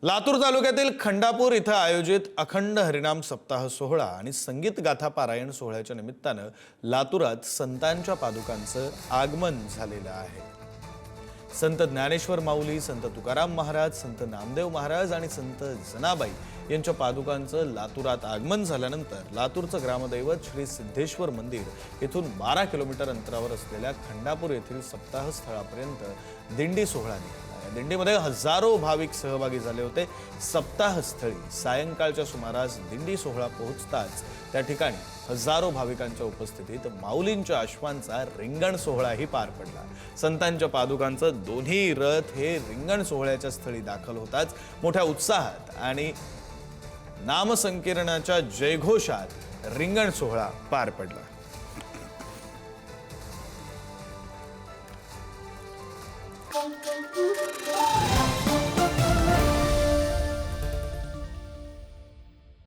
लातूर तालुक्यातील खंडापूर इथं आयोजित अखंड हरिनाम सप्ताह सोहळा आणि संगीत गाथा पारायण सोहळ्याच्या निमित्तानं लातूरात संतांच्या पादुकांचं आगमन झालेलं आहे। संत ज्ञानेश्वर माऊली, संत तुकाराम महाराज, संत नामदेव महाराज आणि संत जनाबाई यांच्या पादुकांचं लातूरात आगमन झाल्यानंतर लातूरचं ग्रामदैवत श्री सिद्धेश्वर मंदिर इथून 12 किलोमीटर अंतरावर असलेल्या खंडापूर येथील सप्ताह स्थळापर्यंत दिंडी सोहळा निघाला। या दिंडीमध्ये हजारो भाविक सहभागी झाले होते। सप्ताहस्थळी सायंकाळच्या सुमारास दिंडी सोहळा पोहोचताच त्या ठिकाणी हजारो भाविकांच्या उपस्थितीत माऊलींच्या अश्वांचा रिंगण सोहळाही पार पडला। संतांच्या पादुकांचं दोन्ही रथ हे रिंगण सोहळ्याच्या स्थळी दाखल होताच मोठ्या उत्साहात आणि नामसंकीर्तनाच्या जयघोषात रिंगण सोहळा पार पडला।